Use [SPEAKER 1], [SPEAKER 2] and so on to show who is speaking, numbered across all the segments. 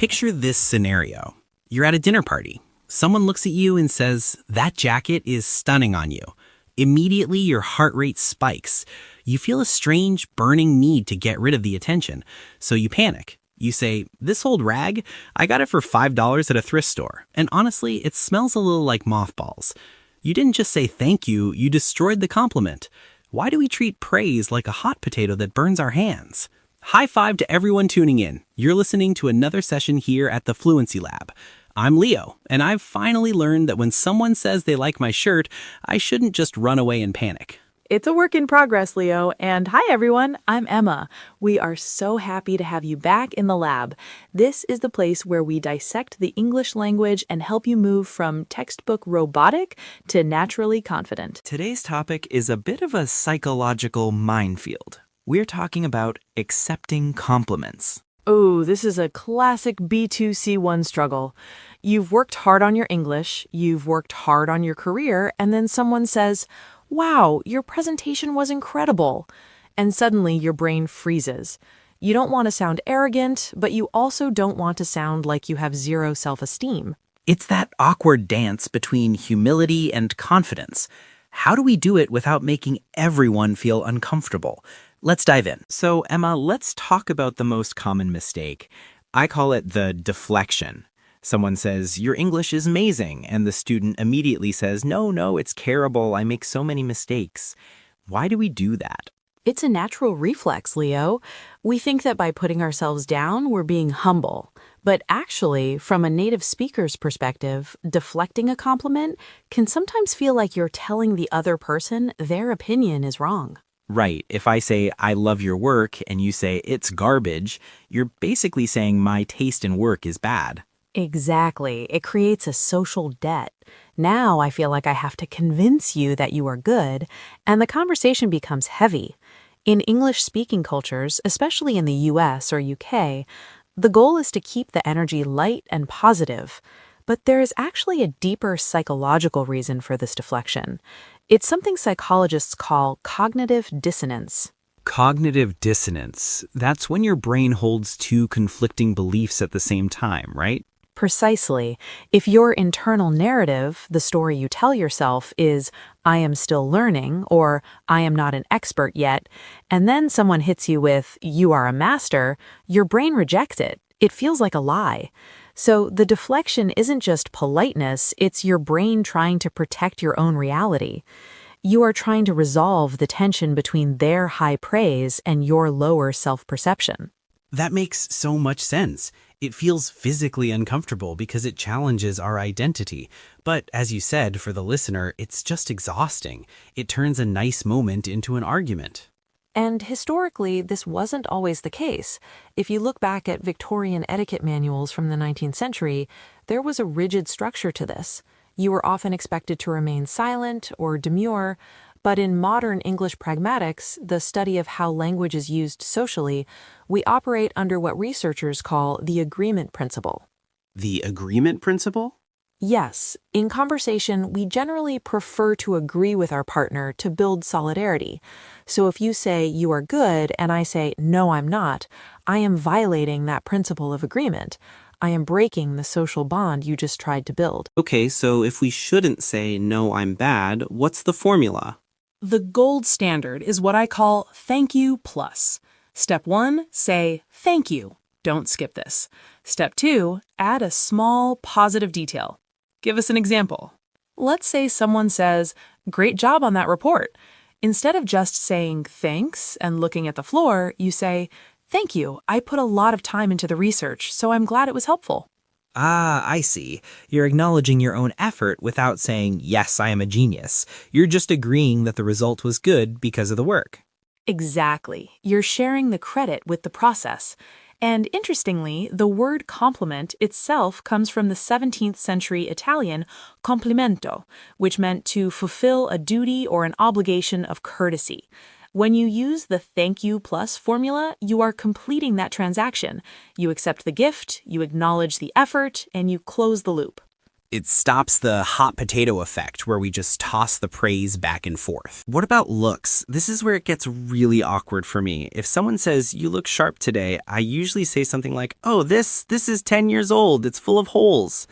[SPEAKER 1] Picture this scenario. You're at a dinner party. Someone looks at you and says, "That jacket is stunning on you." Immediately, your heart rate spikes. You feel a strange, burning need to get rid of the attention. So you panic. You say, "This old rag? I got it for $5 at a thrift store. And honestly, it smells a little like mothballs." You didn't just say thank you, you destroyed the compliment. Why do we treat praise like a hot potato that burns our hands? High five to everyone tuning in. You're listening to another session here at the Fluency Lab. I'm Leo, and I've finally learned that when someone says they like my shirt, I shouldn't just run away and panic.
[SPEAKER 2] It's a work in progress, Leo. And hi, everyone. I'm Emma. We are so happy to have you back in the lab. This is the place where we dissect the English language and help you move from textbook robotic to naturally confident.
[SPEAKER 3] Today's topic is a bit of a psychological minefield. We're talking about accepting compliments.
[SPEAKER 2] Oh, this is a classic B2C1 struggle. You've worked hard on your English, you've worked hard on your career, and then someone says, "Wow, your presentation was incredible." And suddenly your brain freezes. You don't want to sound arrogant, but you also don't want to sound like you have zero self-esteem.
[SPEAKER 1] It's that awkward dance between humility and confidence. How do we do it without making everyone feel uncomfortable? Let's dive in.
[SPEAKER 3] So, Emma, let's talk about the most common mistake. I call it the deflection. Someone says, "Your English is amazing," and the student immediately says, No, it's terrible. I make so many mistakes." Why do we do that?
[SPEAKER 2] It's a natural reflex, Leo. We think that by putting ourselves down, we're being humble. But actually, from a native speaker's perspective, deflecting a compliment can sometimes feel like you're telling the other person their opinion is wrong.
[SPEAKER 3] Right. If I say, "I love your work," and you say, "It's garbage," you're basically saying my taste in work is bad.
[SPEAKER 2] Exactly. It creates a social debt. Now I feel like I have to convince you that you are good, and the conversation becomes heavy. In English-speaking cultures, especially in the US or UK, the goal is to keep the energy light and positive. But there is actually a deeper psychological reason for this deflection. It's something psychologists call cognitive dissonance.
[SPEAKER 1] Cognitive dissonance. That's when your brain holds two conflicting beliefs at the same time, right?
[SPEAKER 2] Precisely. If your internal narrative, the story you tell yourself, is, "I am still learning," or "I am not an expert yet," and then someone hits you with, "You are a master," your brain rejects it. It feels like a lie. So the deflection isn't just politeness, it's your brain trying to protect your own reality. You are trying to resolve the tension between their high praise and your lower self-perception.
[SPEAKER 1] That makes so much sense. It feels physically uncomfortable because it challenges our identity. But as you said, for the listener, it's just exhausting. It turns a nice moment into an argument.
[SPEAKER 2] And historically, this wasn't always the case. If you look back at Victorian etiquette manuals from the 19th century, there was a rigid structure to this. You were often expected to remain silent or demure, but in modern English pragmatics, the study of how language is used socially, we operate under what researchers call the agreement principle.
[SPEAKER 1] The agreement principle?
[SPEAKER 2] Yes, in conversation, we generally prefer to agree with our partner to build solidarity. So if you say, "You are good," and I say, "No, I'm not," I am violating that principle of agreement. I am breaking the social bond you just tried to build.
[SPEAKER 1] Okay, so if we shouldn't say, "No, I'm bad," what's the formula?
[SPEAKER 4] The gold standard is what I call thank you plus. Step 1, say thank you. Don't skip this. Step 2, add a small positive detail. Give us an example. Let's say someone says, "Great job on that report." Instead of just saying thanks and looking at the floor, you say, "Thank you. I put a lot of time into the research, so I'm glad it was helpful."
[SPEAKER 3] Ah, I see. You're acknowledging your own effort without saying, "Yes, I am a genius." You're just agreeing that the result was good because of the work.
[SPEAKER 2] Exactly. You're sharing the credit with the process. And interestingly, the word compliment itself comes from the 17th century Italian complimento, which meant to fulfill a duty or an obligation of courtesy. When you use the thank you plus formula, you are completing that transaction. You accept the gift, you acknowledge the effort, and you close the loop.
[SPEAKER 1] It stops the hot potato effect where we just toss the praise back and forth. What about looks? This is where it gets really awkward for me. If someone says, "You look sharp today," I usually say something like, "Oh, this is 10 years old. It's full of holes."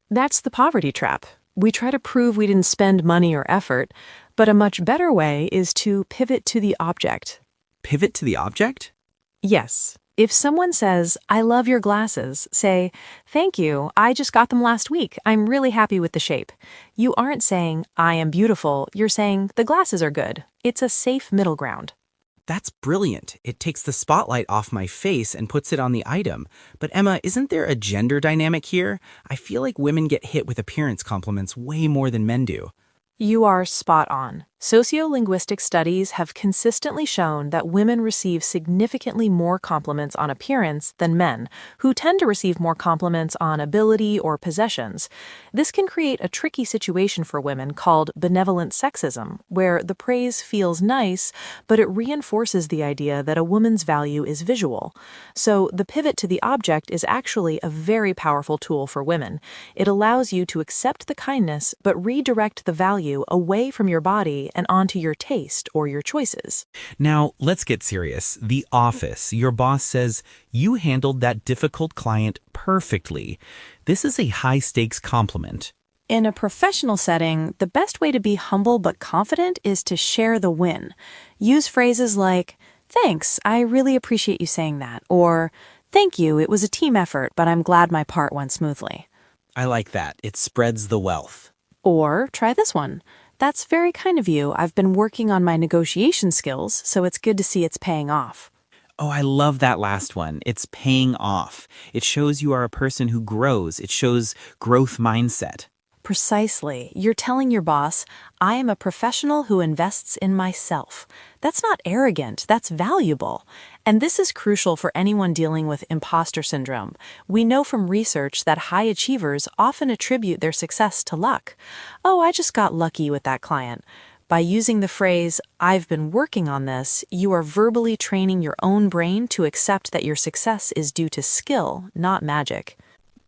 [SPEAKER 2] That's the poverty trap. We try to prove we didn't spend money or effort, but a much better way is to pivot to the object.
[SPEAKER 1] Pivot to the object?
[SPEAKER 2] Yes. If someone says, "I love your glasses," say, "Thank you, I just got them last week. I'm really happy with the shape." You aren't saying, "I am beautiful." You're saying, "The glasses are good." It's a safe middle ground.
[SPEAKER 1] That's brilliant. It takes the spotlight off my face and puts it on the item. But Emma, isn't there a gender dynamic here? I feel like women get hit with appearance compliments way more than men do.
[SPEAKER 2] You are spot on. Sociolinguistic studies have consistently shown that women receive significantly more compliments on appearance than men, who tend to receive more compliments on ability or possessions. This can create a tricky situation for women called benevolent sexism, where the praise feels nice, but it reinforces the idea that a woman's value is visual. So the pivot to the object is actually a very powerful tool for women. It allows you to accept the kindness, but redirect the value away from your body and onto your taste or your choices.
[SPEAKER 1] Now, let's get serious. The office. Your boss says, "You handled that difficult client perfectly." This is a high-stakes compliment.
[SPEAKER 2] In a professional setting, the best way to be humble but confident is to share the win. Use phrases like, "Thanks, I really appreciate you saying that," or "Thank you, it was a team effort, but I'm glad my part went smoothly."
[SPEAKER 1] I like that. It spreads the wealth.
[SPEAKER 2] Or try this one. "That's very kind of you. I've been working on my negotiation skills, so it's good to see it's paying off."
[SPEAKER 3] Oh, I love that last one. It's paying off. It shows you are a person who grows. It shows growth mindset.
[SPEAKER 2] Precisely. You're telling your boss, "I am a professional who invests in myself." That's not arrogant, that's valuable. And this is crucial for anyone dealing with imposter syndrome. We know from research that high achievers often attribute their success to luck. "Oh, I just got lucky with that client." By using the phrase, "I've been working on this," you are verbally training your own brain to accept that your success is due to skill, not magic.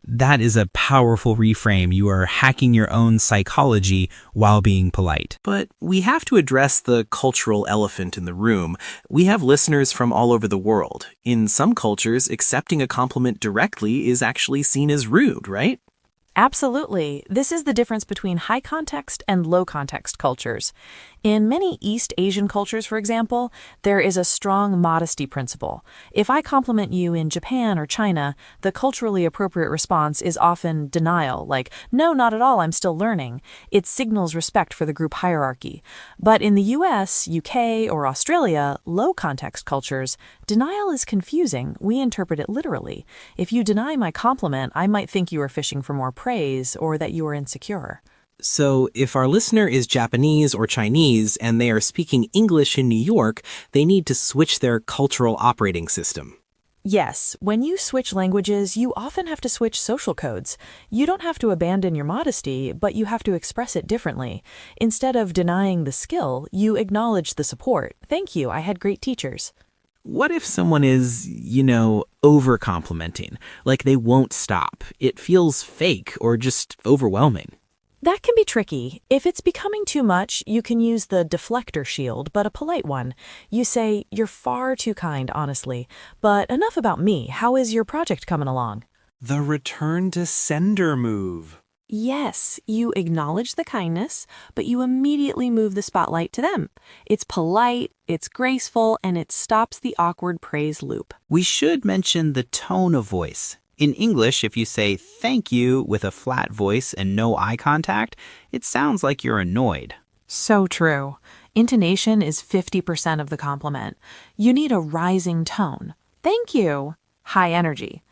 [SPEAKER 1] That is a powerful reframe. You are hacking your own psychology while being polite. But we have to address the cultural elephant in the room. We have listeners from all over the world. In some cultures, accepting a compliment directly is actually seen as rude, right?
[SPEAKER 2] Absolutely. This is the difference between high context and low context cultures. In many East Asian cultures, for example, there is a strong modesty principle. If I compliment you in Japan or China, the culturally appropriate response is often denial, like, "No, not at all, I'm still learning." It signals respect for the group hierarchy. But in the US, UK, or Australia, low context cultures, denial is confusing. We interpret it literally. If you deny my compliment, I might think you are fishing for more praise or that you are insecure.
[SPEAKER 1] So if our listener is Japanese or Chinese and they are speaking English in New York, they need to switch their cultural operating system.
[SPEAKER 2] Yes, when you switch languages, you often have to switch social codes. You don't have to abandon your modesty, but you have to express it differently. Instead of denying the skill, you acknowledge the support. "Thank you, I had great teachers."
[SPEAKER 1] What if someone is, over-complimenting? Like they won't stop. It feels fake or just overwhelming.
[SPEAKER 2] That can be tricky. If it's becoming too much, you can use the deflector shield, but a polite one. You say, "You're far too kind, honestly. But enough about me. How is your project coming along?"
[SPEAKER 3] The return to sender move.
[SPEAKER 2] Yes, you acknowledge the kindness, but you immediately move the spotlight to them. It's polite, it's graceful, and it stops the awkward praise loop.
[SPEAKER 1] We should mention the tone of voice. In English, if you say "thank you" with a flat voice and no eye contact, it sounds like you're annoyed.
[SPEAKER 2] So true. Intonation is 50% of the compliment. You need a rising tone. "Thank you." High energy.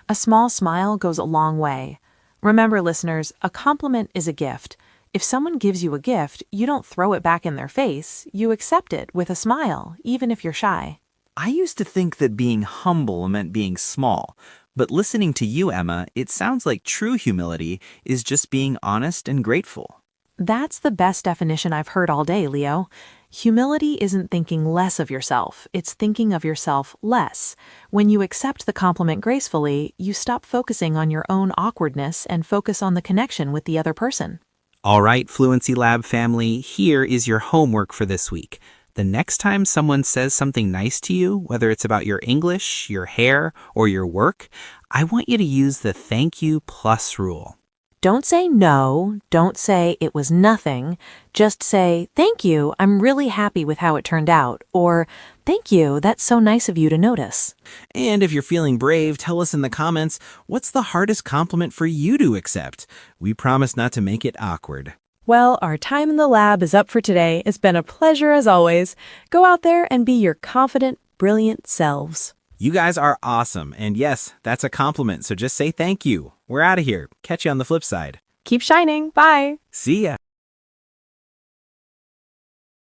[SPEAKER 2] A small smile goes a long way. Remember, listeners, a compliment is a gift. If someone gives you a gift, you don't throw it back in their face. You accept it with a smile, even if you're shy.
[SPEAKER 3] I used to think that being humble meant being small. But listening to you, Emma, it sounds like true humility is just being honest and grateful.
[SPEAKER 2] That's the best definition I've heard all day, Leo. Humility isn't thinking less of yourself, it's thinking of yourself less. When you accept the compliment gracefully, you stop focusing on your own awkwardness and focus on the connection with the other person.
[SPEAKER 1] All right, Fluency Lab family, here is your homework for this week. The next time someone says something nice to you, whether it's about your English, your hair, or your work, I want you to use the thank you plus rule.
[SPEAKER 2] Don't say no, don't say it was nothing, just say, thank you, I'm really happy with how it turned out, or thank you, that's so nice of you to notice.
[SPEAKER 1] And if you're feeling brave, tell us in the comments, what's the hardest compliment for you to accept? We promise not to make it awkward.
[SPEAKER 4] Well, our time in the lab is up for today. It's been a pleasure as always. Go out there and be your confident, brilliant selves.
[SPEAKER 1] You guys are awesome, and yes, that's a compliment, so just say thank you. We're out of here. Catch you on the flip side.
[SPEAKER 4] Keep shining. Bye.
[SPEAKER 1] See ya.